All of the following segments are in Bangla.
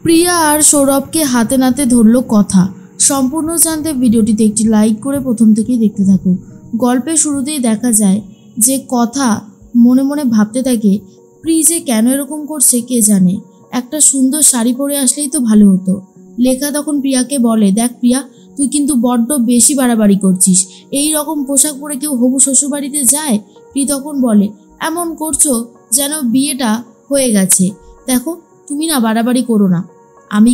প্রিয়া আর সৌরভকে হাতে নাতে ধরলো কথা। সম্পূর্ণ জানতে ভিডিওটিতে একটি লাইক করে প্রথম থেকেই দেখতে থাকুন। গল্পের শুরুতেই দেখা যায় যে কথা মনে মনে ভাবতে থাকে, প্রি যে কেন এরকম করছে কে জানে, একটা সুন্দর শাড়ি পরে আসলেই তো ভালো হতো। লেখা তখন প্রিয়াকে বলে, দেখ প্রিয়া, তুই কিন্তু বড্ড বেশি বাড়াবাড়ি করছিস, এই রকম পোশাক পরে কেউ হবু শ্বশুরবাড়িতে যায়? প্রি তখন বলে, এমন করছো যেন বিয়েটা হয়ে গেছে। দেখো, তুমি না বাড়াবাড়ি করো না। আমি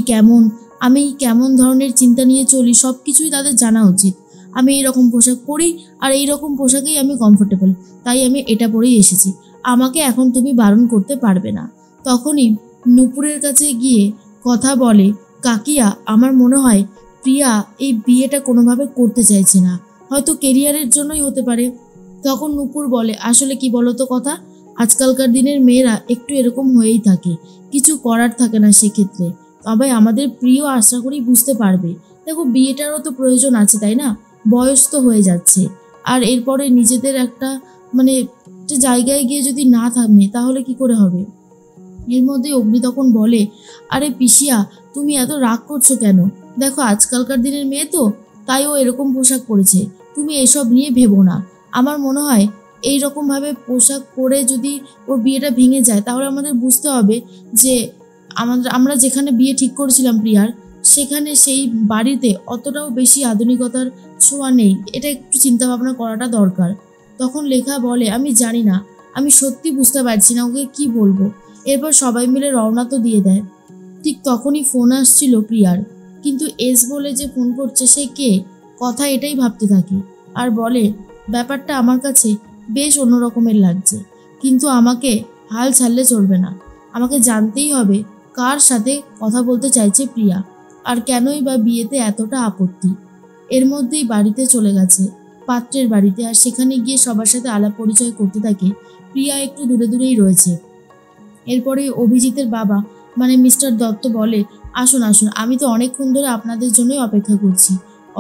কেমন ধরনের চিন্তা নিয়ে চলি সব কিছুই তাদের জানা উচিত। আমি এইরকম পোশাক পরি আর এইরকম পোশাকেই আমি কমফোর্টেবল, তাই আমি এটা পরেই এসেছি। আমাকে এখন তুমি বারণ করতে পারবে না। তখনই নূপুরের কাছে গিয়ে কথা বলে, কাকিয়া, আমার মনে হয় প্রিয়া এই বিয়েটা কোনোভাবে করতে চাইছে না, হয়তো কেরিয়ারের জন্যই হতে পারে। তখন নূপুর বলে, আসলে কি বলতো কথা, আজকালকার দিনের মেয়েরা একটু এরকম হয়েই থাকে, কিছু করার থাকে না সেক্ষেত্রে। তবে আমাদের প্রিয় আশা করি বুঝতে পারবে। দেখো, বিয়েটারও তো প্রয়োজন আছে, তাই না? বয়স তো হয়ে যাচ্ছে, আর এরপরে নিজেদের একটা একটা জায়গায় গিয়ে যদি না থামে তাহলে কি করে হবে? এর মধ্যে অগ্নি তখন বলে, আরে পিসিয়া, তুমি এত রাগ করছো কেন? দেখো, আজকালকার দিনের মেয়ে তো, তাই ও এরকম পোশাক পরেছে, তুমি এসব নিয়ে ভেবো না। আমার মনে হয় এই রকমভাবে পোশাক পরে যদি ওর বিয়েটা ভেঙে যায় তাহলে আমাদের বুঝতে হবে যে আমরা যেখানে বিয়ে ঠিক করেছিলাম প্রিয়ার, সেখানে সেই বাড়িতে অতটাও বেশি আধুনিকতার ছোঁয়া নেই। এটা একটু চিন্তা ভাবনা করাটা দরকার। তখন লেখা বলে, আমি জানি না, আমি সত্যি বুঝতে পারছি না ওকে কি বলবো। এরপর সবাই মিলে রওনা তো দিয়ে দেয়। ঠিক তখনই ফোন আসছিল প্রিয়ার, কিন্তু এস বলে যে ফোন করছে সে কে, কথা এটাই ভাবতে থাকে আর বলে, ব্যাপারটা আমার কাছে বেশ অন্যরকমের লাগছে, কিন্তু আমাকে হাল ছাড়লে চলবে না। আমাকে জানতেই হবে কার সাথে কথা বলতে চাইছে প্রিয়া, আর কেনই বা বিয়েতে এতটা আপত্তি। এর মধ্যেই বাড়িতে চলে গেছে, পাত্রের বাড়িতে, আর সেখানে গিয়ে সবার সাথে আলাপ পরিচয় করতে থাকে। প্রিয়া একটু দূরে দূরেই রয়েছে। এরপরে অভিজিতের বাবা মিস্টার দত্ত বলে, আসুন আসুন, আমি তো অনেকক্ষণ ধরে আপনাদের জন্যই অপেক্ষা করছি।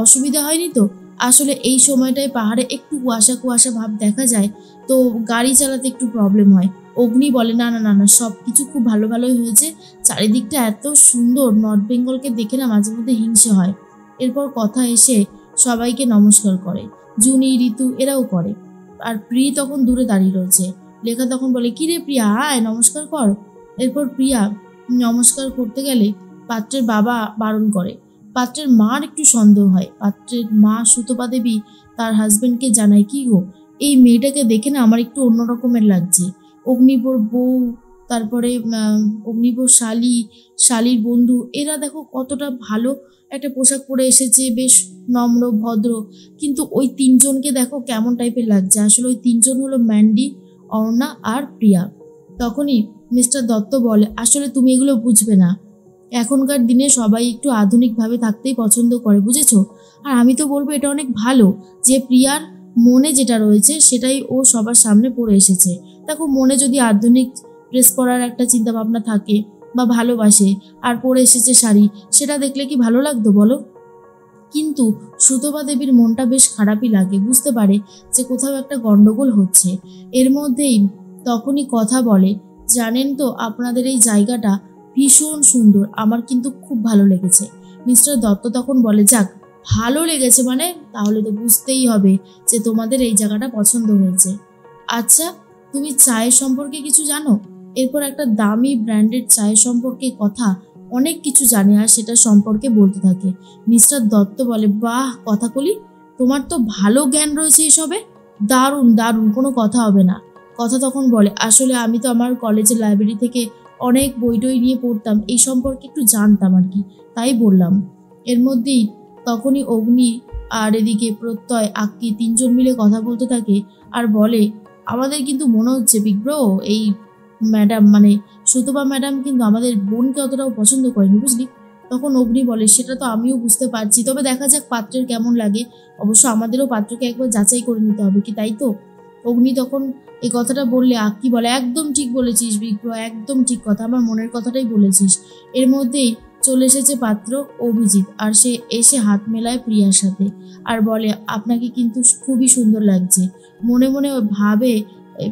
অসুবিধা হয়নি তো? আসলে এই সময়টায় পাহাড়ে একটু কুয়াশা কুয়াশা ভাব দেখা যায়, তো গাড়ি চালাতে একটু প্রবলেম হয়। অগ্নি বলে, না না না না, সব কিছু খুব ভালো ভালোই হয়েছে, চারিদিকটা এত সুন্দর, নর্থ বেঙ্গলকে দেখে না মাঝে মধ্যে হিংসে হয়। এরপর কথা এসে সবাইকে নমস্কার করে, জুনি, ঋতু এরাও করে। আর প্রি তখন দূরে দাঁড়িয়ে রয়েছে। লেখা তখন বলে, কি রে প্রিয়া, আয় নমস্কার কর। এরপর প্রিয়া নমস্কার করতে গেলে পাত্রের বাবা বারণ করে। পাত্রের মার একটু সন্দেহ হয়। পাত্রের মা সুতপা দেবী তার হাজবেন্ডকে জানায়, কি গো, এই মেয়েটাকে দেখে না আমার একটু অন্যরকমের লাগছে। অগ্নিবর বউ, তারপরে অগ্নিবর শালির বন্ধু, এরা দেখো কতটা ভালো একটা পোশাক পরে এসেছে, বেশ নম্র ভদ্র, কিন্তু ওই তিনজনকে দেখো কেমন টাইপের লাগছে। আসলে ওই তিনজন হলো ম্যান্ডি, অর্ণা আর প্রিয়া। তখনই মিস্টার দত্ত বলে, আসলে তুমি এগুলো বুঝবে না, এখনকার দিনে সবাই একটু আধুনিকভাবে থাকতেই পছন্দ করে, বুঝেছো? আর আমি তো বলবো এটা অনেক ভালো যে প্রিয়ার মনে যেটা রয়েছে সেটাই ও সবার সামনে পড়ে এসেছে। দেখো, মনে যদি আধুনিক ড্রেস পরার একটা চিন্তা ভাবনা থাকে বা ভালোবাসে আর পরে এসেছে শাড়ি, সেটা দেখলে কি ভালো লাগতো বলো? কিন্তু সুতপা দেবীর মনটা বেশ খারাপই লাগে, বুঝতে পারে যে কোথাও একটা গন্ডগোল হচ্ছে। এর মধ্যেই তখনই কথা বলে, জানেন তো আপনাদের এই জায়গাটা ভীষণ সুন্দর, আমার কিন্তু খুব ভালো লেগেছে। মিস্টার দত্ত তখন বলে, যাক, ভালো লেগেছে তাহলে তো বুঝতেই হবে যে তোমাদের এই জায়গাটা পছন্দ হয়েছে। আচ্ছা, তুমি চায়ের সম্পর্কে কিছু জানো? এরপর একটা দামি ব্র্যান্ডেড চায়ের সম্পর্কে কথা অনেক কিছু জানে আর সেটা সম্পর্কে বলতে থাকে। মিস্টার দত্ত বলে, বাহ কথাকলি, তোমার তো ভালো জ্ঞান রয়েছে এসবে, দারুণ দারুণ, কোনো কথা হবে না। কথা তখন বলে, আসলে আমি তো আমার কলেজের লাইব্রেরি থেকে অনেক বই টই নিয়ে পড়তাম, এই সম্পর্কে একটু জানতাম আর কি, তাই বললাম। এর মধ্যেই তখনই অগ্নি আর এদিকে প্রত্যয়, আক্কি তিনজন মিলে কথা বলতে থাকে আর বলে, আমাদের কিন্তু মনে হচ্ছে বিগ ব্রো, এই ম্যাডাম সুতপা ম্যাডাম কিন্তু আমাদের বোনকে অতটাও পছন্দ করেনি, বুঝলি? তখন অগ্নি বলে, সেটা তো আমিও বুঝতে পারছি, তবে দেখা যাক পাত্রের কেমন লাগে। অবশ্য আমাদেরও পাত্রকে একবার যাচাই করে নিতে হবে, কি তাই তো? অগ্নি তখন এই কথাটা বললে আক্কি বলে, একদম ঠিক বলেছিস বিক্র, একদম ঠিক কথা, আমার মনের কথাটাই বলেছিস। এর মধ্যেই চলে এসেছে পাত্র অভিজিৎ, আর সে এসে হাত মেলায় প্রিয়ার সাথে আর বলে, আপনাকে কিন্তু খুবই সুন্দর লাগছে। মনে মনে ভাবে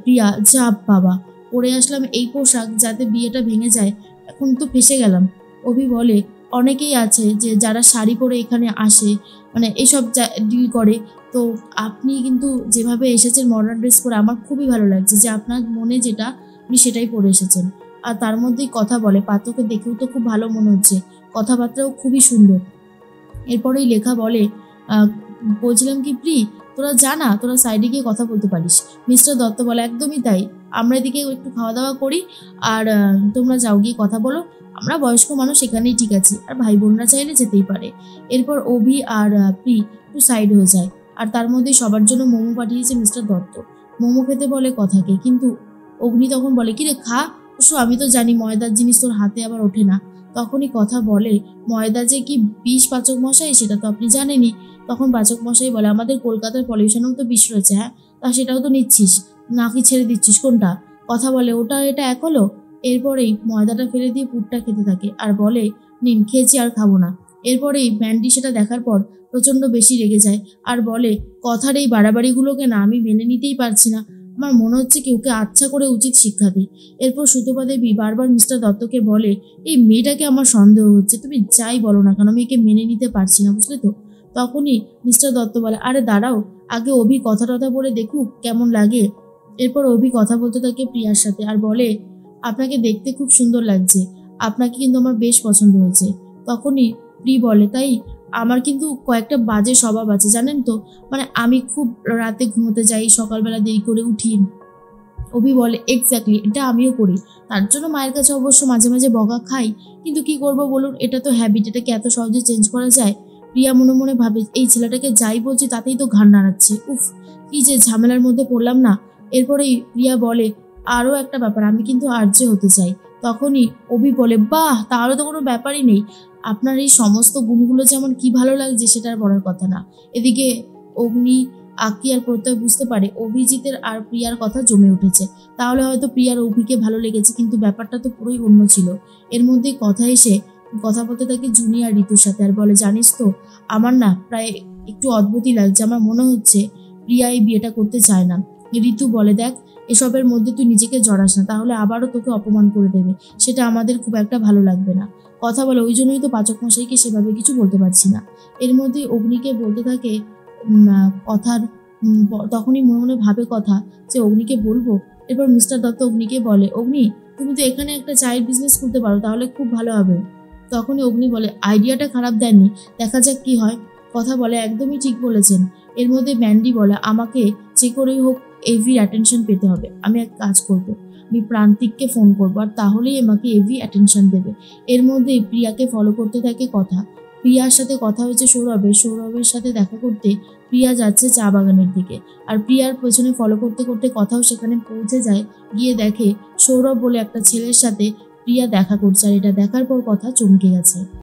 প্রিয়া, যা বাবা, পরে আসলাম এই পোশাক, যাতে বিয়েটা ভেঙে যায়, এখন তো ফেসে গেলাম। অভি বলে অনেকেই আছে যে যারা শাড়ি পরে এখানে আসে, মানে এইসব ডিল করে। তো আপনি কিন্তু যেভাবে এসেছেন মডার্ন ড্রেস পরে, আমার খুবই ভালো লাগছে যে আপনার মনে যেটা আপনি সেটাই পরে এসেছেন। আর তার মধ্যেই কথা বলে, পাত্রকে দেখেও তো খুব ভালো মনে হচ্ছে, কথাবার্তাও খুবই সুন্দর। এরপরেই লেখা বলে বলছিলাম কি প্রি, তোরা জানা, তোরা সাইডে গিয়ে কথা বলতে পারিস। মিস্টার দত্ত বলে একদমই তাই, আমরা এদিকে একটু খাওয়া দাওয়া করি, আর তোমরা যাও গিয়ে কথা বলো, আমরা বয়স্ক মানুষ এখানেই ঠিক আছি, আর ভাই বোনরা চাইলে যেতেই পারে। এরপর অভি আর প্রি একটু সাইড হয়ে যায়, আর তার মধ্যে সবার জন্য মোমো পাঠিয়েছে মিস্টার দত্ত। মোমো খেতে বলে কথাকে, কিন্তু অগ্নি তখন বলে কিরে খা, অবশ্য আমি তো জানি ময়দার জিনিস তোর হাতে আবার ওঠে না। তখনই কথা বলে ময়দা যে কি বিষ পাচক মশাই সেটা তো আপনি জানেনই। তখন পাচক মশাই বলে আমাদের কলকাতার পলিউশনেও তো বিষ রয়েছে, হ্যাঁ তা সেটাও তো নিচ্ছিস নাকি ছেড়ে দিচ্ছিস কোনটা? কথা বলে ওটা এটা এক হলো। এরপরেই ময়দাটা ফেলে দিয়ে পুরটা খেতে থাকে আর বলে নিন, খেয়েছি আর খাবো না। এরপরেই ম্যান্ডি সেটা দেখার পর প্রচণ্ড বেশি রেগে যায় আর বলে কথার এই বাড়াবাড়িগুলোকে না আমি মেনে নিতেই পারছি না, আমার মনে হচ্ছে কি ওকে আচ্ছা করে উচিত শিক্ষা দিই। এরপর সুতপা দেবী বারবার মিস্টার দত্তকে বলে এই মেয়েটাকে আমার সন্দেহ হচ্ছে, তুমি যাই বলো না কেন আমি একে মেনে নিতে পারছি না, বুঝলে তো? তখনই মিস্টার দত্ত বলে আরে দাঁড়াও, আগে অভি কথা টথা বলে দেখুক কেমন লাগে। এরপর অভি কথা বলতে থাকে প্রিয়ার সাথে আর বলে আপনাকে দেখতে খুব সুন্দর লাগছে, আপনাকে কিন্তু আমার বেশ পছন্দ হয়েছে। তখনই প্রি বলে তাই, আমার কিন্তু কয়েকটা বাজে স্বভাব আছে জানেন তো, মানে আমি খুব রাতে ঘুমোতে যাই, সকালবেলা দেরি করে উঠি। অভি বলে এক্স্যাক্টলি, এটা আমিও করি, তার জন্য মায়ের কাছে অবশ্য মাঝে মাঝে বকা খাই, কিন্তু কি করব বলুন, এটা তো হ্যাবিট, এটাকে এত সহজে চেঞ্জ করা যায়? প্রিয়া মনে মনে ভাবে এই ছেলেটাকে যাই বলছি তাতেই তো ঘাড় নাড়াচ্ছে, উফ কি যে ঝামেলার মধ্যে পড়লাম না। এরপরেই প্রিয়া বলে আরও একটা ব্যাপার, আমি কিন্তু আর্য হতে চাই। তখনই অভি বলে বাহ, তাহলে তো কোনো ব্যাপারই নেই, আপনার এই সমস্ত গুণগুলো যেমন কি ভালো লাগছে সেটা আর বলার কথা না। এদিকে অগ্নি, আকি আর প্রত্যয় বুঝতে পারে অভিজিতের আর প্রিয়ার কথা জমে উঠেছে, তাহলে হয়তো প্রিয়ার অভিকে ভালো লেগেছে, কিন্তু ব্যাপারটা তো পুরোই অন্য ছিল। এর মধ্যেই কথা এসে কথা বলতে থাকে জুনি আর ঋতুর সাথে আর বলে জানিস তো, আমার না প্রায় একটু অদ্ভুতই লাগছে, আমার মনে হচ্ছে প্রিয়া এই বিয়েটা করতে চায় না। ঋতু বলে দেখ, এসবের মধ্যে তুই নিজেকে জড়াস না, তাহলে আবারও তোকে অপমান করে দেবে, সেটা আমাদের খুব একটা ভালো লাগবে না। কথা বলে ওই জন্যই তো পাচক মশাইকে সেভাবে কিছু বলতে পারছি না। এর মধ্যেই অগ্নিকে বলতে থাকে কথার, তখনই মনে মনে ভাবে কথা যে অগ্নিকে বলবো। এরপর মিস্টার দত্ত অগ্নিকে বলে অগ্নি, তুমি তো এখানে একটা চায়ের বিজনেস করতে পারো, তাহলে খুব ভালো হবে। তখনই অগ্নি বলে আইডিয়াটা খারাপ দেননি, দেখা যাক কি হয়। কথা বলে একদমই ঠিক বলেছেন। এর মধ্যে ম্যান্ডি বলে আমাকে যে করেই হোক এভির অ্যাটেনশন পেতে হবে, আমি এক কাজ করব, আমি প্রান্তিককে ফোন করবো আর তাহলেই আমাকে এভি অ্যাটেনশন দেবে। এর মধ্যেই প্রিয়াকে ফলো করতে থাকে কথা। প্রিয়ার সাথে কথা হয়েছে সৌরভের সাথে দেখা করতে প্রিয়া যাচ্ছে চা বাগানের দিকে, আর প্রিয়ার পেছনে ফলো করতে করতে কথাও সেখানে পৌঁছে যায়। গিয়ে দেখে সৌরভ বলে একটা ছেলের সাথে প্রিয়া দেখা করছে, আর এটা দেখার পর কথা চমকে গেছে।